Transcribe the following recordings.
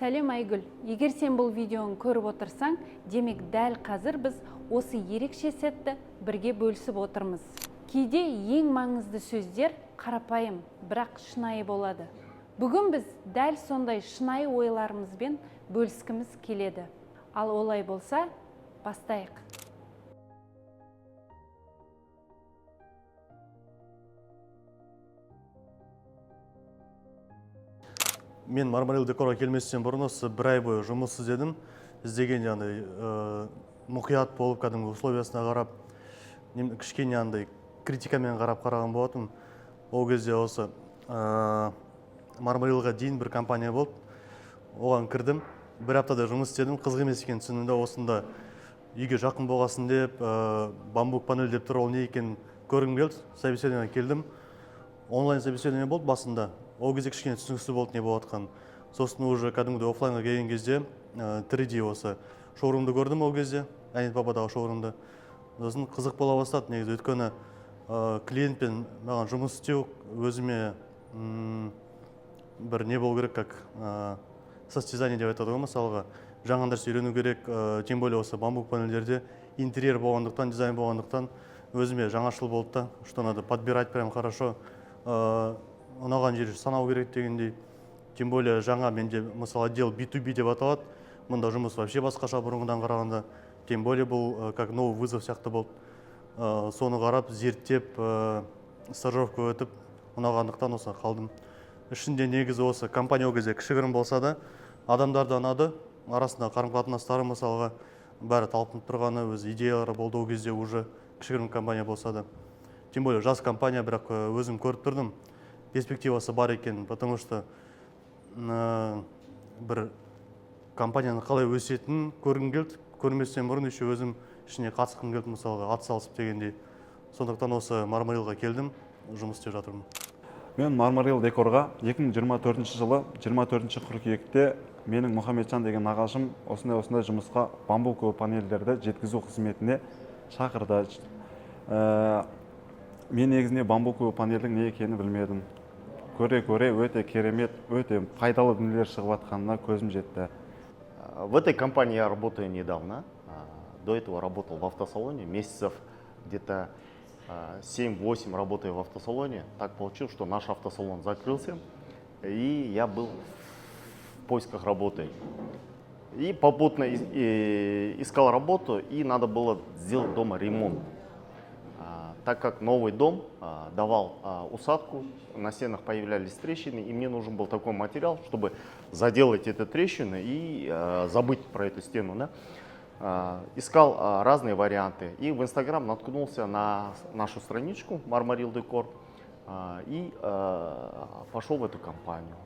Сәлем Айгүл, егер сен бұл видеоны көріп отырсаң, демек дәл қазір біз осы ерекше сәтті бірге бөлісіп отырмыз. Кейде ең маңызды сөздер қарапайым, бірақ шынайы болады. Бүгін біз дәл сондай шынайы ойларымызбен бөліскіміз келеді. Ал олай болса, бастайық. Мен Мармарил Декорға келместен бұрын осы бір ай бойы жұмыс іздедім. Іздеген яғни мұқият болып, кәдімгі условиясына қарап, кішкене андай критикамен қараған болатым. Ол кезде осы Мармарилға дейін бір компания болды. Оған кірдім. Бір аптада жұмыс істедім. Қызық емес екен түсінімде, осында үйге жақын болғасын деп, бамбук панель деп тұр, ол не екен көргім келді. Собеседованиеге келдім. Онлайн собеседование болды басында. Ол кезде кішкене түсініксіз болды не болатқан. Сосын уже кәдімгідей офлайнға келген кезде 3D осы шоурумды көрдім ол кезде, Әнет Бабадағы шоурумды. Сосын қызық бола бастады негізі, өйткені клиентпен маған жұмыс істеу өзіме бір не болу керек, как состязание деп айтады ғой, мысалға жаңа нәрсе үйрену керек, тем более осы бамбук панельдерде интерьер болғандықтан, дизайн болғандықтан өзіме жаңашыл болды да, что надо подбирать прям хорошо, ұнаған жері санау керек дегендей. Тем более жаңа менде мысалы отдел B2B деп аталады. Мұнда жұмыс вообще басқаша бұрынғыдан қарағанда. Тем более бұл как новый вызов сияқты болды. Соны қарап, зерттеп, стажировка өтіп, ұнағандықтан осы қалдым. Ішінде негізі осы компания ол кезде кішігірім болса да, адамдарды ұнады, арасында қарым-қатынастары мысалға бәрі талпынып тұрғаны, өз идеялары болды ол кезде уже кішігірім компания болса да. Тем более жас компания, бірақ өзім көріп тұрдым. Перспективасы бар екен, потому что бір компанияны қалай өсетінін көргім келді, көрместен бұрын еще өзім ішіне қатысқым келді, мысалға ат салысып дегендей. Сондықтан осы Мармарилға келдім, жұмыс істеп жатырмын. Мен Мармарил Декорға 2024 жылы 24 қыркүйекте менің Мұхамеджан деген нағашым осындай жұмысқа бамбук панельдерді жеткізу қызметіне шақырды. Мен негізінде бамбук панельдің не екенін білмедім. Көре өте керемет, өте пайдалы дүниелер шығып жатқанына көзім жетті. В этой компании я работаю недавно. До этого работал в автосалоне. Месяцев где-то 7-8 работаю в автосалоне. Так получилось, что наш автосалон закрылся, и я был в поисках работы. И попутно искал работу, и надо было сделать дома ремонт. Так как новый дом давал усадку, на стенах появлялись трещины, и мне нужен был такой материал, чтобы заделать эти трещины и забыть про эту стену. Да? Искал разные варианты, и в Instagram наткнулся на нашу страничку Marmaril Decor и пошел в эту компанию.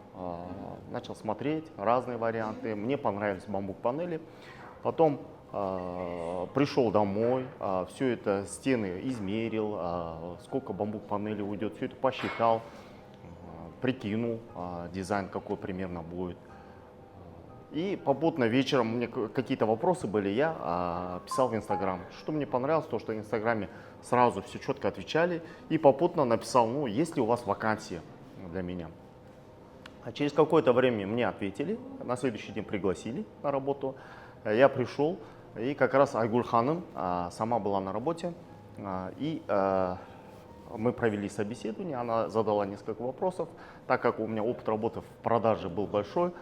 Начал смотреть разные варианты, мне понравились бамбук-панели. Потом пришел домой, все это стены измерил, сколько бамбук-панелей уйдет, все это посчитал, прикинул дизайн, какой примерно будет. И попутно вечером у меня какие-то вопросы были, я писал в Инстаграм. Что мне понравилось, то что в Инстаграме сразу все четко отвечали, и попутно написал, ну, есть ли у вас вакансия для меня. А через какое-то время мне ответили, на следующий день пригласили на работу, я пришел. И как раз Айгуль ханым сама была на работе, и мы провели собеседование, она задала несколько вопросов. Так как у меня опыт работы в продаже был большой,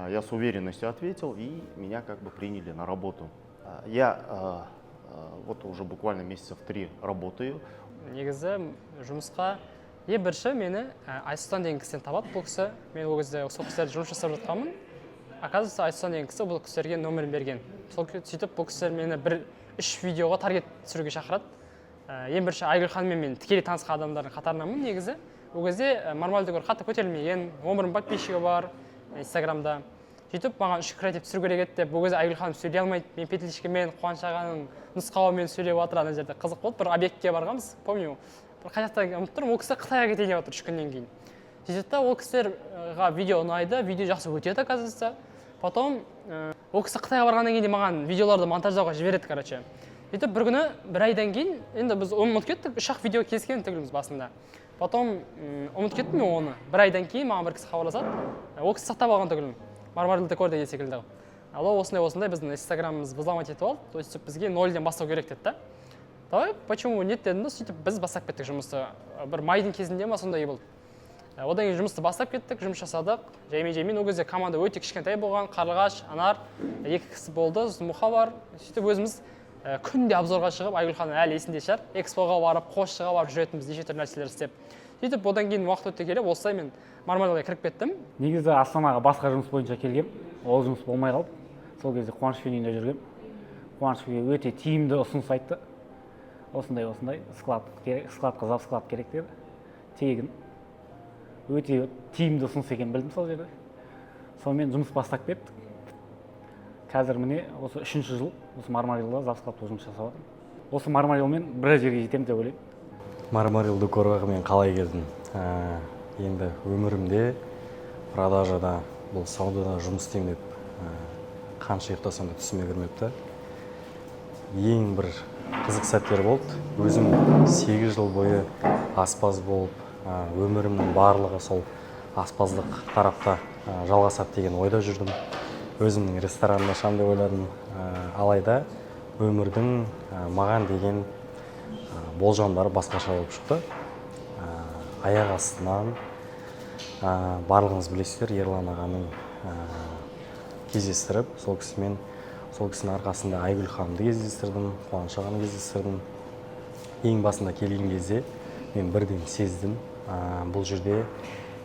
я с уверенностью ответил, и меня как бы приняли на работу. Я вот уже буквально месяцев 3 работаю. Негізі жұмысқа бірінші мені Айсұлтан деген кісіден табады бұл кісі. Мен ол кезде сол кісілерді жұмыс жасап жатқанмын. Оказывается, Айсұлтан деген кісі бұл кісілерге нөмірін берген. Сөйтіп бұл кісілер мені 3 видеоға таргет түсіруге шақырады. Ең бірінші Айгүл ханыммен мен тікелей танысқан адамдардың қатарынамын негізі. Ол кезде Marmарил Decor қатты көтерілмеген, 10 000 подписчигі бар Инстаграмда. Сөйтіп маған 3 креатив түсіру керек еді деп, бұл кезде Айгүл ханым сөйлей алмайды. Мен петличкамен, Қуаныш ағаның нұсқауымен сөйлеп отыр, ана жерде қызық болды. Bir объектке барғанбыз, помню. Бір қай жақта ұмытып тұрмын, ол кісі Қытайға кетейін деп отыр 3 күннен кейін. Сөйтіп ол кісілерге видео ұнайды, видео жақсы өтеді, оказывается. Потом ол кісі Қытайға барғаннан кейін маған видеоларды монтаждауға жібереді, короче. Сөйтіп бір күні, бір айдан кейін, енді біз ұмытып кеттік, 3-ақ видео келіскен түгіліміз басында. Потом ұмытып кеттім мен оны. Бір айдан кейін маған бір кісі хабарласады. Ол кісі сақтап алған түгілім. Marmaril Decor деген секілді. Ал осындай біздің инстаграмымыз взломать етіп алды, то есть бізге нольден бастау керек деді да. Давай, почему нет дедім да, сөйтіп біз бастап кеттік жұмысты. Бір майдың кезінде ма сондай болды. Одан кейін жұмысты бастап кеттік, жұмыс жасадық. Жаймен ол кезде команда өте кішкентай болған, Қарлығаш, Анар, 2 кісі болды, Мұха бар. Сөйтіп өзіміз күнде обзорға шығып, Айгүлханның әлі есінде шығар, экспоға барып, қосшыға барып жүретінбіз, неше түрлі нәрселер істеп. Сөйтіп одан кейін уақыт өте келе осылай мен Мармарилға кіріп кеттім. Негізі Астанаға басқа жұмыс бойынша келгем, ол жұмыс болмай қалды. Сол кезде Қуанышевтің үйінде жүргем. Қуанышев өте тиімді ұсыныс айтты. Осындай складқа завсклад керек деді. Тегін. Өте тиімді ұсыныс екен білдім сол жерде. Сонымен жұмыс бастап кеттік. Қазір міне осы 3-ші жыл осы Мармарилда завскладта жұмыс жасап жатырмын. Осы Мармарилмен бір жерге жетемін деп ойлаймын. Marmaril Decorға мен қалай келдім? Енді өмірімде продажада, бұл саудада жұмыс істеймін деп қанша ұйықтасам да түсіме кірмепті. Ең бір қызық сәттер болды. Өзім 8 жыл бойы аспаз болып, өмірімнің барлығы сол аспаздық тарапта жалғасады деген ойда жүрдім. Өзімнің ресторанымды ашамын деп ойладым. Алайда өмірдің маған деген болжамдары басқаша болып шықты. Аяқ астынан барлығыңыз білесіздер, Ерлан ағаның кездестіріп, сол кісінің арқасында Айгүлханды кездестірдім, Қуаныш ағаны кездестірдім. Ең басында келген кезде мен бірден сездім, бұл жерде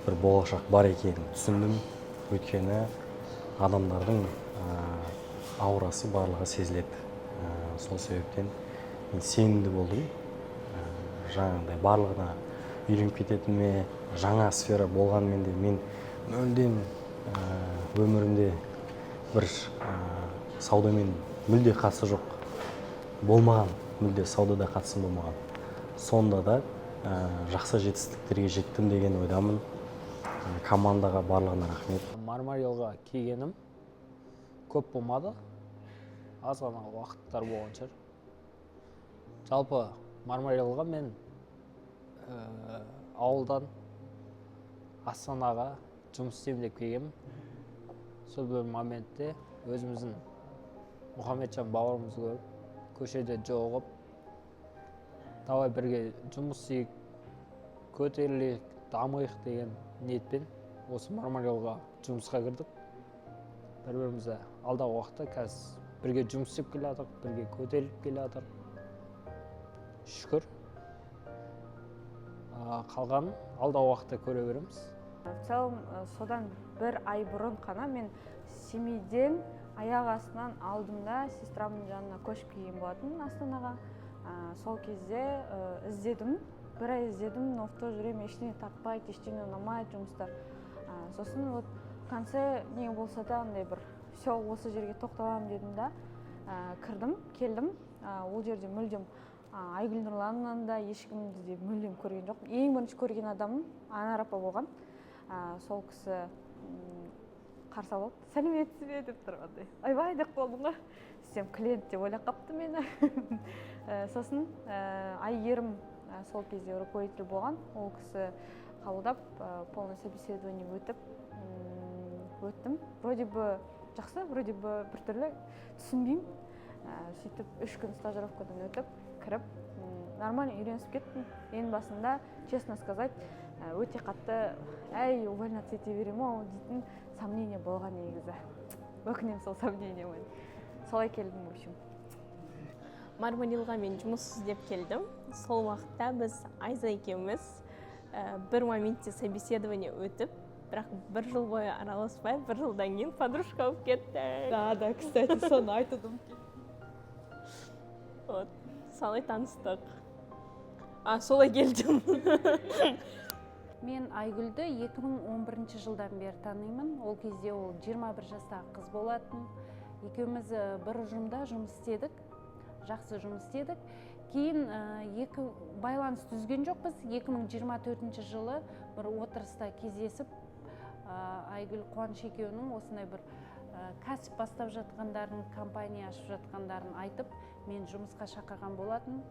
бір болашақ бар екенін түсіндім. Өйткені адамдардың аурасы барлығы сезіледі. Сол себептен мен сенімді болдым. Жаңағыдай барлығына үйреніп кететініме, жаңа сфера болғанымен де мен мүлдем өмірімде бір саудамен мүлде қатысы жоқ болмаған, мүлде саудада қатысым болмаған. Сонда да жақсы жетістіктерге жеттім деген ойдамын. Командаға барлығына рахмет. Мармарилға келгенім көп болмады, аз ғана уақыттар болған шығар. Жалпы Мармарилға мен ауылдан Астанаға жұмыс істеймін деп келгем. Сол бір моментте өзіміздің Мұхамеджан бауырымызды көріп, көшеде жоғып, давай бірге жұмыс істейік, көтерілейік, дамайық деген ниетпен осы Мармарилға жұмысқа кірдік. Бір-бірімізді алдағы уақытта қазір бірге жұмыс істеп келе жатырмық, бірге көтеріліп келе жатырмық. Шүкір. Қалғанын алдағы уақытта көре береміз. В целом, содан бір ай бұрын қана мен семейден аяқ астынан алдымда сестрамның жанына көшіп келген болатын Астанаға. Сол кезде іздедім, бір ай іздедім, но в то же время ештеңе таппайды, ештеңе ұнамайды жұмыстар. Сосын вот конце не болса да андай бір все осы жерге тоқталамын дедім да, кірдім, келдім. Ол жерде мүлдем Айгүл Нұрланнан да ешкімді де мүлдем көрген жоқ. Ең бірінші көрген адамым Анар апа болған. Сол кісі қарсы алып, сәлеметсіз бе деп тұрғандай. Айбай деп қалдым ғой. Сен клиент деп ойлап қапты мені. Сосын Айгерім сол кезде руководитель болған. Ол кісі қабылдап, полный собеседование өттім. Вроде бы жақсы, вроде бы біртүрлі түсінбеймін. Сөйтіп 3 күн стажировкадан өтіп, кіріп, нормально үйренісіп кеттім. Ең басында, честно сказать, өте қатты, әй, увольняться ете берем ау дейтін сомнение болған негізі. Өкінем сол сомнениемен. Солай келдім, в общем. Мармарилға мен жұмыс іздеп келдім. Сол уақытта біз Айза екеуміз бір моментте собеседование өтіп, бірақ бір жыл бойы араласпай, бір жылдан кейін подружка болып кетті. Да, кстати, соны айтудым. Вот, солай таныстық. Солай келдім. Мен Айгүлді 2011 жылдан бері танимын. Ол кезде ол 21 жастағы қыз болатын. Екеуміз бір ұжымда жұмыс істедік, жақсы жұмыс істедік. Кейін екі байланыс түзген жоқпыз. 2024 жылы бір отырыста кездесіп, Айгүл Қуаныш екеуінің осындай бір кәсіп бастап жатқандарын, компания ашып жатқандарын айтып, мен жұмысқа шақырған болатын.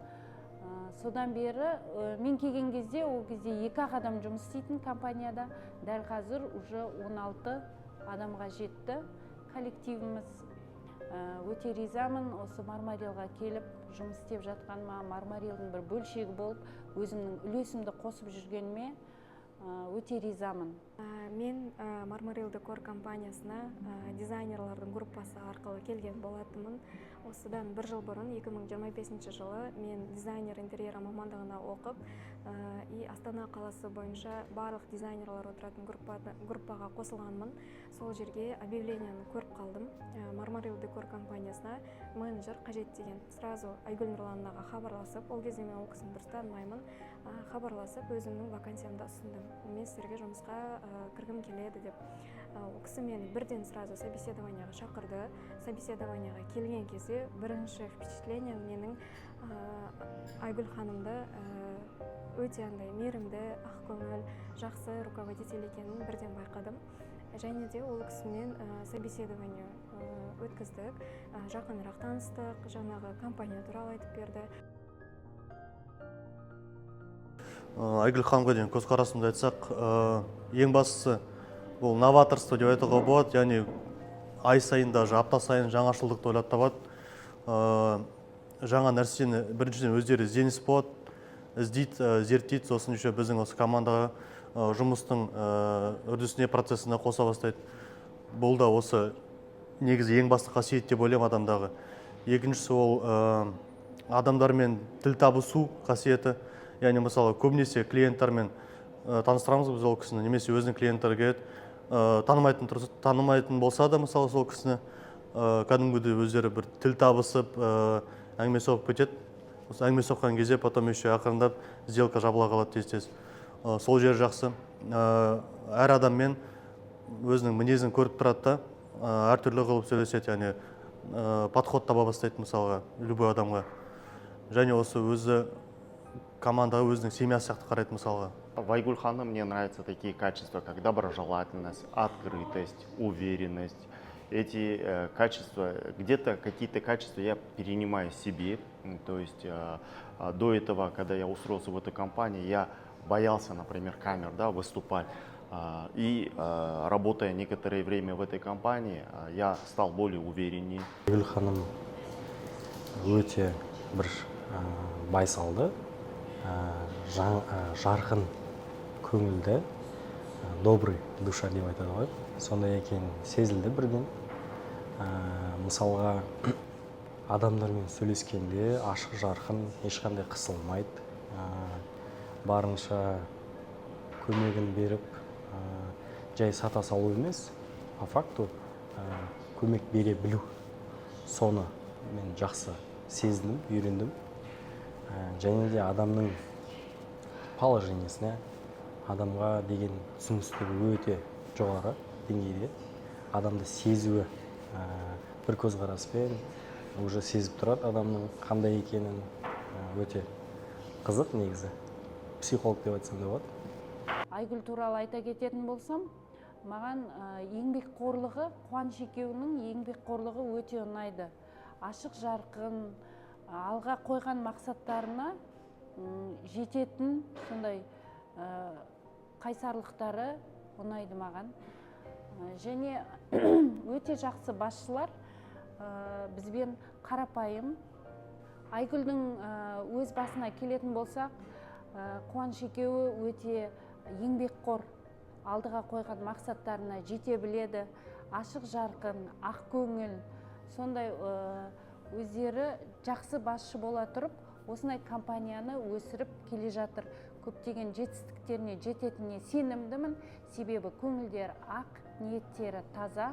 Содан бері мен келген кезде, ол кезде 2 адам жұмыс істейтін компанияда, дәл қазір уже 16 адамға жетті коллективіміз. Өте ризамын осы Мармарилға келіп жұмыс істеп жатқаныма, Мармарилдің бір бөлшегі болып, өзімнің үлесімді қосып жүргеніме өте ризамын. Мен Marmaril Decor компаниясына дизайнерлардың группасы арқылы келген болатынмын. Осыдан бір жыл бұрын, 2025 жылы мен дизайнер интерьера мамандығына оқып, Астана қаласы бойынша барлық дизайнерлар отыратын группаға қосылғанмын. Сол жерге объявленияны көріп қалдым. Marmaril Decor компаниясына менеджер қажет деген. Сразу Айгүл Нұрлановнаға хабарласып, ол кезде мен ол кісіні дұрыс танымаймын, хабарласып өзімнің вакансиямды ұсындым. Мен сіздерге жұмысқа кіргім келеді деп. Ол кісі мені бірден сразу собеседованияға шақырды. Собеседованияға келген кезде бірінші впечатление менің Айгүл ханымды өте андай мейірімді, ақкөңіл, жақсы руководитель екенін бірден байқадым. Және де ол кісімен собеседование өткіздік, жақынырақ таныстық, жаңағы компания туралы айтып берді. Айгүл ханымға деген көзқарасымды айтсақ, ең бастысы бұл новаторство деп айтуға болады, яғни ай сайын, даже апта сайын жаңашылдықты ойлап табады. Жаңа нәрсені біріншіден өздері ізденіс болады, іздейді, зерттейді, сосын еще біздің осы командаға жұмыстың үрдісіне, процесіне қоса бастайды. Бұл да осы негізі ең басты қасиет деп ойлаймын адамдағы. Екіншісі ол адамдармен тіл табысу қасиеті. Яғни мысалы көбінесе клиенттармен таныстырамыз біз ол кісіні, немесе өзінің клиенттері келеді, танымайтын болса да мысалы сол кісіні кәдімгідей өздері бір тіл табысып әңгіме соғып кетеді. Осы әңгіме соққан кезде потом еще ақырындап сделка жабыла қалады тез-тез. Сол жер жақсы. Әр адаммен өзінің мінезін көріп тұрады да әртүрлі қылып сөйлеседі, яғни подход таба бастайды мысалға любой адамға. Және осы өзі командаға өзінің семьясы сияқты қарайды мысалға. В Айгуль ханым мне нравятся такие качества, как доброжелательность, открытость, уверенность. Эти качества, где-то какие-то качества я перенимаю себе. То есть до этого, когда я устроился в эту компанию, я боялся, например, камер, да, выступать. И работая некоторое время в этой компании, я стал более увереннее. Айгүл ханым өте бір байсалды, жарқын көңілді, добрый душа деп айтады ғой. Сондай екен сезілді бірден. Мысалға адамдармен сөйлескенде ашық жарқын, ешқандай қысылмайды. Барынша көмегін беріп, жай сата салу емес, по факту көмек бере білу. Соны мен жақсы сездім, үйрендім. Және де адамның положениесіне, адамға деген түсіністігі өте жоғары деңгейде. Адамды сезуі бір көзқараспен уже сезіп тұрады адамның қандай екенін. Өте қызық негізі. Психолог деп айтсам да болады. Айгүл туралы айта кететін болсам, маған еңбекқорлығы, Қуаныш екеуінің еңбекқорлығы өте ұнайды. Ашық жарқын, алға қойған мақсаттарына жететін сондай қайсарлықтары ұнайды маған. Және өте жақсы басшылар, бізбен қарапайым. Айгүлдің өз басына келетін болсақ, Қуаныш екеуі өте еңбекқор, алдыға қойған мақсаттарына жете біледі, ашық жарқын, ақ көңіл, сондай өздері жақсы басшы бола тұрып, осындай компанияны өсіріп келе жатыр. Көптеген жетістіктеріне жететініне сенімдімін, себебі көңілдер ақ, ниеттері таза.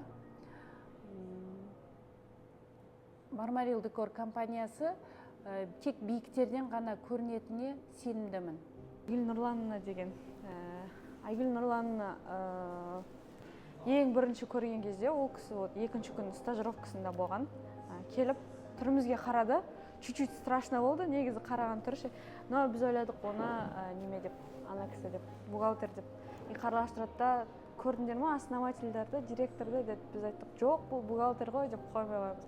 Marmaril Decor компаниясы тек биіктерден ғана көрінетіне сенімдімін. Айгүл Нұрлановна деген. Айгүл Нұрлановна ең бірінші көрген кезде ол кісі екінші күн стажировкасында болған. Келіп түрімізге қарады, чуть-чуть страшно болды, негізі қараған тұрышы. Но біз ойладық оны неме деп, ана кісі деп, бухгалтер деп. Қаралаштырады да, көрдіңдер ме основательдерді, директорды деп біз айттық. Жоқ, бұл бухгалтер ғой деп қоймай қоймыз.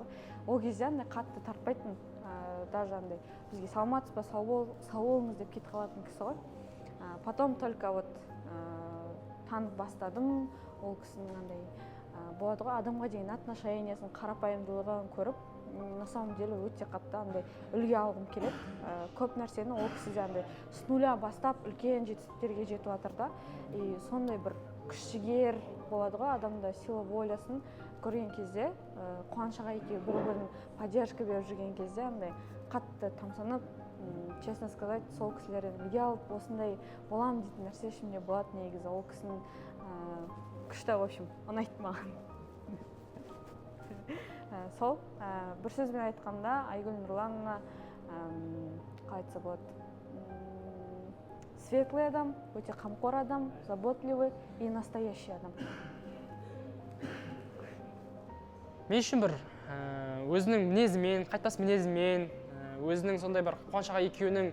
Ол кезде андай қатты тартпайтын, даже андай бізге салматсыз ба, сау болыңыз деп кетіп қалатын кісі ғой. Потом только вот танып бастадым, ол кісінің андай болады ғой, адамға деген отношениесін, қарапайымдылығын көріп, на самом деле өте қатты андай үлгі алғым келеді. Көп нәрсені ол кісіде андай с нуля бастап үлкен жетістіктерге жетіп жатыр да. И сондай бір күш-жігер болады ғой, адамда сила волясын көрген кезде, қуаншаға екеуі бір-бірін поддержка беріп жүрген кезде андай қатты тамсанып, честно сказать, сол кісілерден үлгі алып, осындай болам дейтін нәрсе ішімде болады негізі. Ол кісінің күшті, в общем, ұнайды маған. Сол, бір сөзбен айтқанда, Айгүл Нұрлановна, қалай айтса болады, светлый адам, өте қамқор адам, заботливый и настоящий адам. Мен үшін бір өзінің мінезімен, қайтпас мінезімен, өзінің сондай бір Қуаншаға екеуінің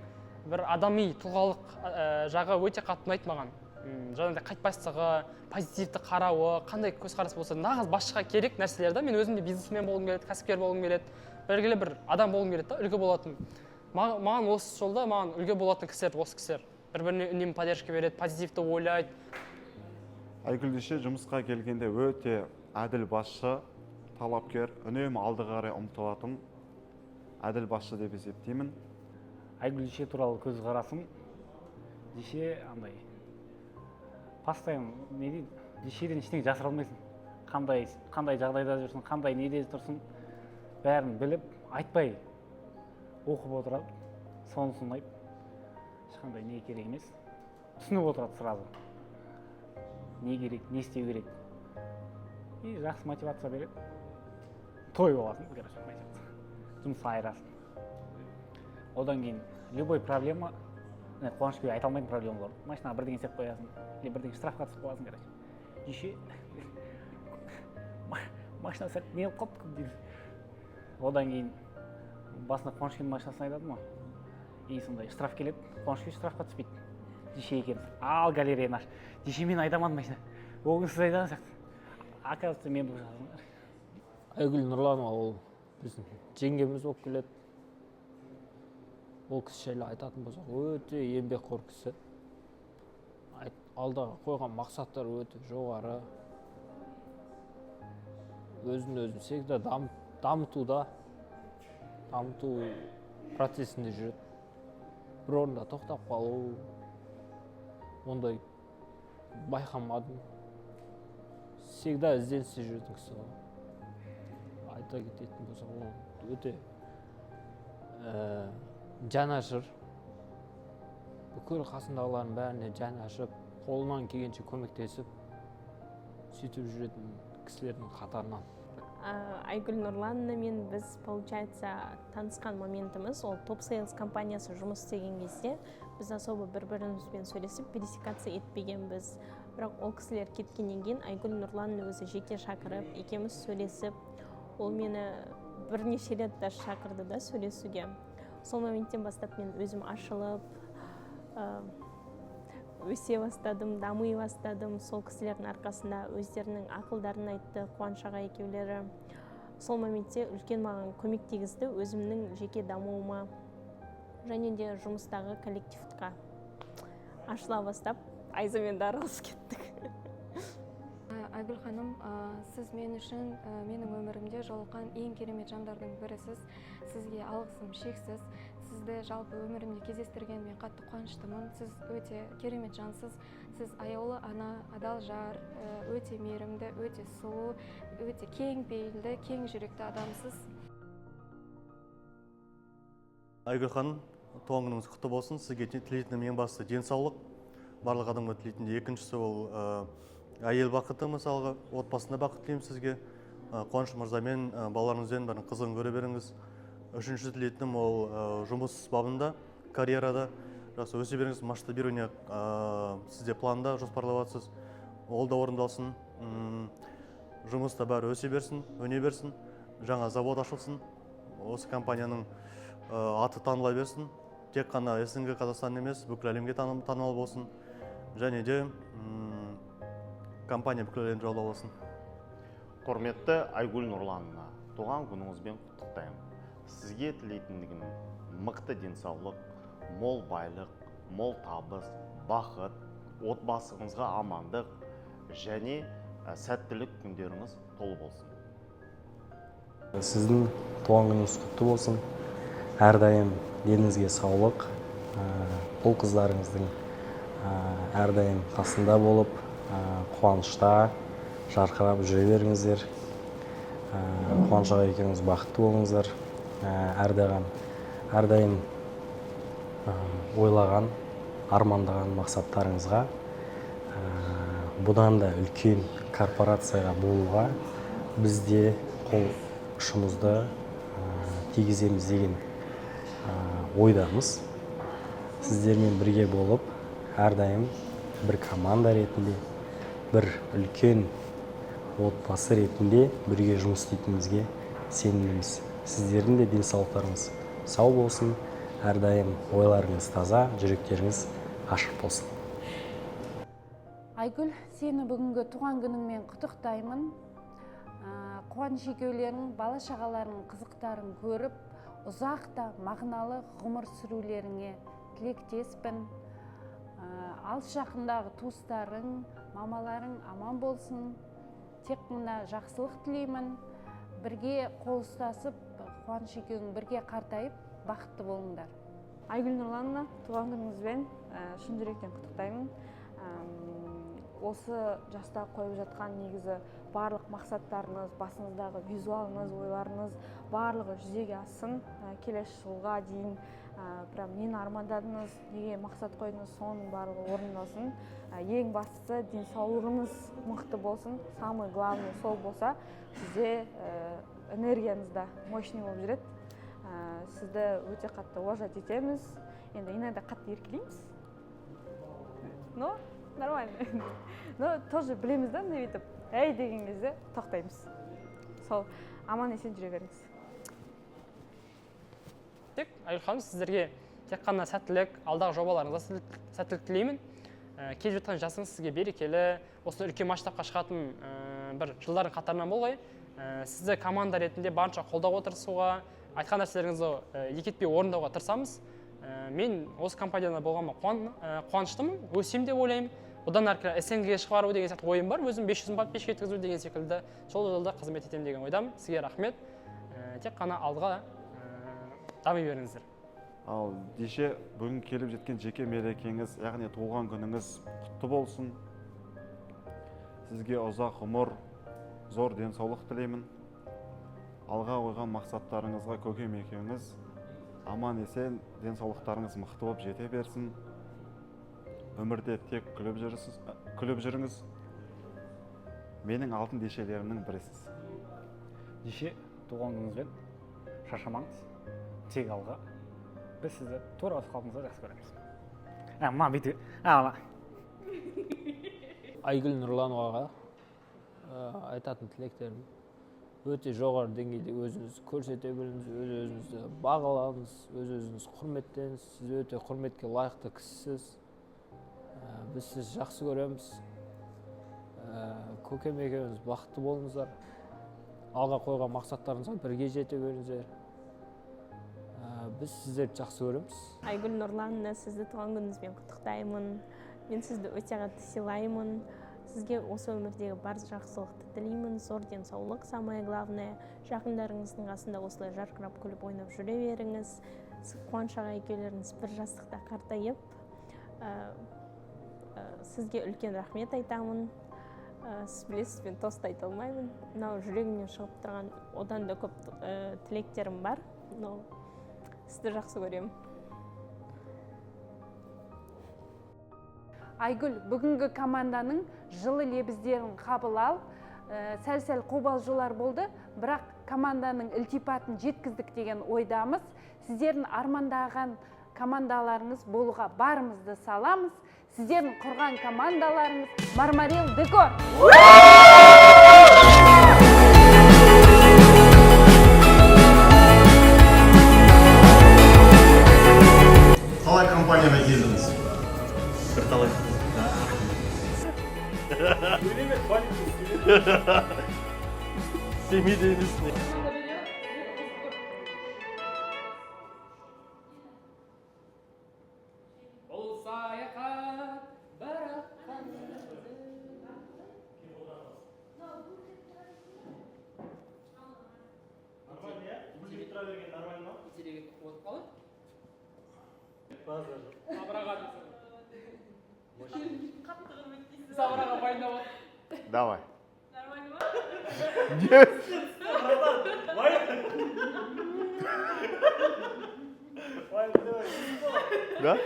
бір адами тұлғалық жағы өте қатты ұнайды маған. Жаңағыдай қайтпастығы, позитивті қарауы, қандай көзқарас болса, нағыз басшыға керек нәрселер да. Мен өзім де бизнесмен болғым келеді, кәсіпкер болғым келеді, белгілі бір адам болғым келеді да, үлгі болатын. Маған осы жолда маған үлгі болатын кісілер, осы кісілер. Бір-біріне үнемі поддержка береді, позитивті ойлайды. Айгүлдеше жұмысқа келгенде өте әділ басшы, талапкер, үнемі алдыға қарай ұмтылатын әділ басшы деп есептеймін. Айгүлдеше туралы көзқарасым, деше андай постоянно не дейді, дешеден ештеңе жасыра алмайсың. Қандай жағдайда жүрсің, қандай неде тұрсың, бәрін біліп, айтпай оқып отырады, сонысын ұнайды. Ешқандай не керек емес, түсініп отырады сразу. Не керек, не істеу керек. И жақсы мотивация береді. Той боласың, короче, мотивация. Жұмысқа айырасың. Одан кейін любой проблема, қуанышпен айта алмайтын проблема бар. Машинаға бірдеңе істеп қоясың, или бірдеңе штрафқа түсіп қаласың, короче. Деше машина сәл не қылып қалды дейді. Одан кейін басында Қуанышкенің машинасын айдадым ғой. И сондай штраф келеді, Қуанышке штрафқа түспейді. Деше екенбіз. Ал галереяны аш. Деше мен айдамадым машина. Ол күн сіз айдаған сияқты. Оказывается, мен бұл жағын. Айгүл Нұрланова ол біздің жеңгеміз болып келеді. Ол кісі жайлы айтатын болсақ, өте еңбекқор кісі. Алдағы қойған мақсаттар өте жоғары. Өзін всегда дамыту процесінде жүреді. Бір орында тоқтап қалу, ондай байқамадым. Всегда ізденісте жүретін кісі ғой. Айта кететін болсақ, ол өте жан ашыр. Бүкіл қасындағылардың бәріне жан ашып, қолынан келгенше көмектесіп, сөйтіп жүретін кісілердің қатарынан. Айгүл Нұрлановнамен біз, получается, танысқан моментіміз, ол Top Sales компаниясы жұмыс істеген кезде, біз особо бір-бірімізбен сөйлесіп, пересекация етпегенбіз. Бірақ ол кісілер кеткеннен кейін Айгүл Нұрлановна өзі жеке шақырып, екеуміз сөйлесіп, ол мені бірнеше рет даже шақырды да сөйлесуге. Сол моменттен бастап мен өзім ашылып, өсе бастадым, дамый бастадым. Сол кісілердің арқасында өздерінің ақылдарын айтты, Қуаншаға екеулері. Сол моментте үлкен маған көмек тигізді өзімнің жеке дамуыма және де жұмыстағы коллективтқа. Ашыла бастап, Айзамен де араласып кеттік. Айгүл ханым, сіз мен үшін менің өмірімде жолыққан ең керемет жандардың бірісіз. Сізге алғысым шексіз. Сізді жалпы өмірімде кездестіргеніме қатты қуаныштымын. Сіз өте керемет жансыз. Сіз аяулы ана, адал жар, өте мейірімді, өте сұлу, өте кең пейілді, кең жүректі адамсыз. Айгүл ханым, туған күніңіз құтты болсын. Сізге тілейтінім ең басты денсаулық. Барлық адамға тілейтін екіншісі ол әйел бақыты, мысалға, отбасында бақыт тілеймін сізге. Қуаныш мырзамен балаларыңызбен бәрін қызығын көре беріңіз. Үшінші тілейтінім ол жұмыс бабында, карьерада жақсы өсе беріңіз. Масштабирование сізде планда жоспарлап жатсыз. Ол да орындалсын. Жұмыста бәрі өсе берсін, өне берсін. Жаңа завод ашылсын. Осы компанияның аты таныла берсін. Тек қана СНГ Қазақстан емес, бүкіл әлемге танымал болсын. Және де компания бүкіл әлемді жаулап алсын. Құрметті Айгүл Нұрлановна, туған күніңізбен құттықтаймын. Сізге тілейтіндігім мықты денсаулық, мол байлық, мол табыс, бақыт, отбасыңызға амандық және сәттілік күндеріңіз толы болсын. Сіздің туған күніңіз құтты болсын. Әрдайым деніңізге саулық, ұл қыздарыңыздың әрдайым қасында болып, қуанышта жарқырап жүре беріңіздер. Қуаныш аға екеуіңіз бақытты болыңыздар. Әрдайым ойлаған, армандаған мақсаттарыңызға, бұдан да үлкен корпорацияға болуға бізде қол ұшымызды тигіземіз деген ойдамыз. Сіздермен бірге болып, әрдайым бір команда ретінде, бір үлкен отбасы ретінде бірге жұмыс істейтінімізге сенімдіміз. Сіздердің де денсаулықтарыңыз сау болсын, әрдайым ойларыңыз таза, жүректеріңіз ашық болсын. Айгүл, сені бүгінгі туған күніңмен құттықтаймын. Қуаныш екеулерің бала шағаларының қызықтарын көріп, ұзақта мағыналы ғұмыр сүрулеріңе тілектеспін. Алыс жақындағы туыстарың, мамаларың аман болсын. Тек мына жақсылық тілеймін. Бірге қол ұстасып, Қуаныш екеуің бірге қартайып, бақытты болыңдар. Айгүл Нұрлановна, туған күніңізбен шын жүректен құттықтаймын. Осы жаста қойып жатқан негізі барлық мақсаттарыңыз, басыңыздағы визуалыңыз, ойларыңыз барлығы жүзеге ассын. Келесі жылға дейін прям нені армандадыңыз, неге мақсат қойдыңыз, соның барлығы орындалсын. Ең бастысы денсаулығыңыз мықты болсын. Самый главный сол болса, сізде энергияңыз да мощный болып жүреді. Сізді өте қатты уважать етеміз. Енді иногда қатты еркелейміз. Но нормально. Но тоже білеміз да, не бүйтіп, әй деген кезде тоқтаймыз. Сол аман есен жүре беріңіз. Айгүл ханым, сіздерге тек қана сәттілік, алдағы жобаларыңызда сәттілік тілеймін. Келіп жатқан жасыңыз сізге берекелі, осы үлкен масштабқа шығатын бір жылдардың қатарынан болғай. Сізді команда ретінде барынша қолдауға тырысуға, айтқан нәрселеріңізді екі етпей орындауға тырысамыз. Мен осы компанияда болғаныма қуаныштымын, өсем деп ойлаймын. Одан әрі СНГ-ге шығару деген сияқты ойым бар. Өзім 500 подписчик еткізу деген секілді сол жолда қызмет етемін деген ойдамын. Сізге рахмет. Тек қана алдыға дами беріңіздер. Ал деше бүгін келіп жеткен жеке мерекеңіз, яғни туған күніңіз құтты болсын. Сізге ұзақ ғұмыр, зор денсаулық тілеймін. Алға қойған мақсаттарыңызға көкем екеуіңіз аман есен, денсаулықтарыңыз мықты болып жете берсін. Өмірде тек күліп жүріңіз. Менің алтын дешелерімнің бірісіз. Деше, туған күніңізбен шаршамаңыз, тек алға. Біз сізді тура осы қалпыңызда жақсы көреміз. Ма бүйті, Айгүл Нұрлановаға айтатын тілектерім: өте жоғары деңгейде өзіңізді көрсете біліңіз, өз-өзіңізді бағалаңыз, өз-өзіңізді құрметтеңіз. Сіз өте құрметке лайықты кісісіз. Біз сізді жақсы көреміз. Көкем екеуіңіз бақытты болыңыздар. Алға қойған мақсаттарыңызға бірге жете беріңіздер. Біз сіздерді жақсы көреміз. Айгүл Нұрлановна, сізді туған күніңізбен құттықтаймын. Мен сізді өте қатты сыйлаймын. Сізге осы өмірдегі бар жақсылықты тілеймін. Зор денсаулық, самое главное. Жақындарыңыздың қасында осылай жарқырап күліп ойнап жүре беріңіз. Қуаныш аға екеулеріңіз бір жастықта қартайып, сізге үлкен рахмет айтамын. Сіз білесіз, мен тосты айта алмаймын. Мынау жүрегімнен шығып тұрған одан да көп тілектерім бар. Сізді жақсы көремін. Айгүл, бүгінгі команданың жылы лебіздерін қабыл ал. Сәл-сәл қобалжулар болды, бірақ команданың ілтипатын жеткіздік деген ойдамыз. Сіздердің армандаған командаларыңыз болуға барымызды саламыз. Сіздердің құрған командаларыңыз Marmaril Decor. Қалай компанияға келдіңіз? Бірталай. Семейде емес не? Давай. Да?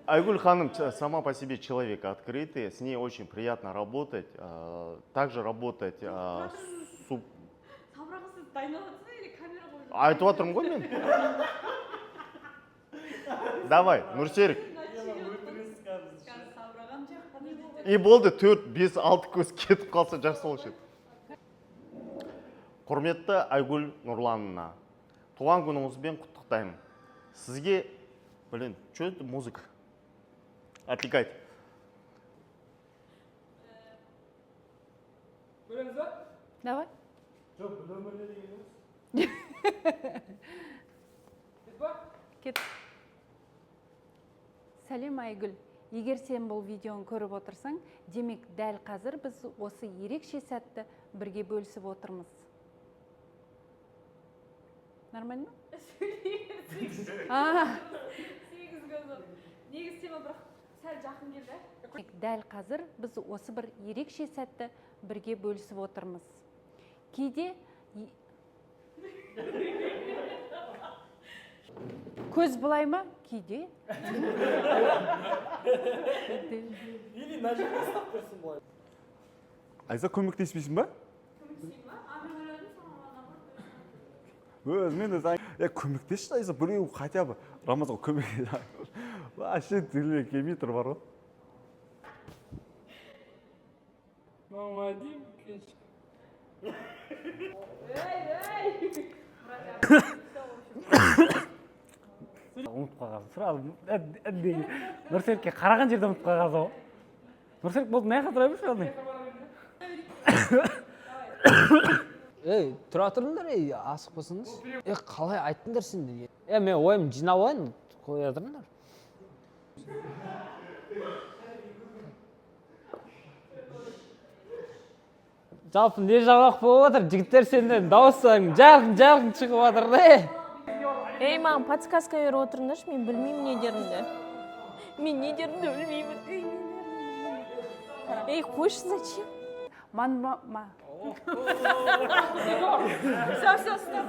Айгуль ханым сама по себе человек открытый, с ней очень приятно работать. Также работать с... Айтып отырмын ғой мен. Давай, Нұрсерік. И болды 4-5-6 көз кетіп қалса жақсы болушы еді. Құрметті Айгүл Нұрланына, туған күніңізбен құттықтаймын. Сізге, блин, что это музыка? Отвлекайте. Давай. Кет. Сәлем Айгүл. Егер сен бұл видеоны көріп отырсаң, демек дәл қазір біз осы ерекше сәтті бірге бөлісіп отырмыз. Нормально? Сегіз көзім. Негіз тема бірақ сәл жақын келді. Дәл қазір біз осы бір ерекше сәтті бірге бөлісіп отырмыз. Кейде көз былай ма? Кейде. Айза, көмектеспейсің ба? Өзімен өзі көмектесші Айза, біреу хотя бы Рамазанға көмектесші. Вообще тілі келмей тұр бар ғой. Ұмытып қалғансың. Сұрадым. Нұрсерікке қараған жерде ұмытып қалғансың ғой. Нұрсерік болды, мына жаққа тұра берші ондай. Ей, тұра тұрыңдар, ей, асықпасыңыз. Қалай айттыңдар сендер? Мен ойым жинап алайын, қоя тұрыңдар. Жалпы не жаңалық болып отыр, жігіттер сенден дауыстарың жарқын шығып отыр да. Ей, маған подсказка беріп отырыңдаршы, мен білмеймін не дерімді. Мен не дерімді білмеймін. Ей, қойшы, зачем? Все, стоп.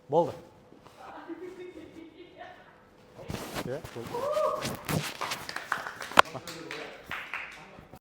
Болды.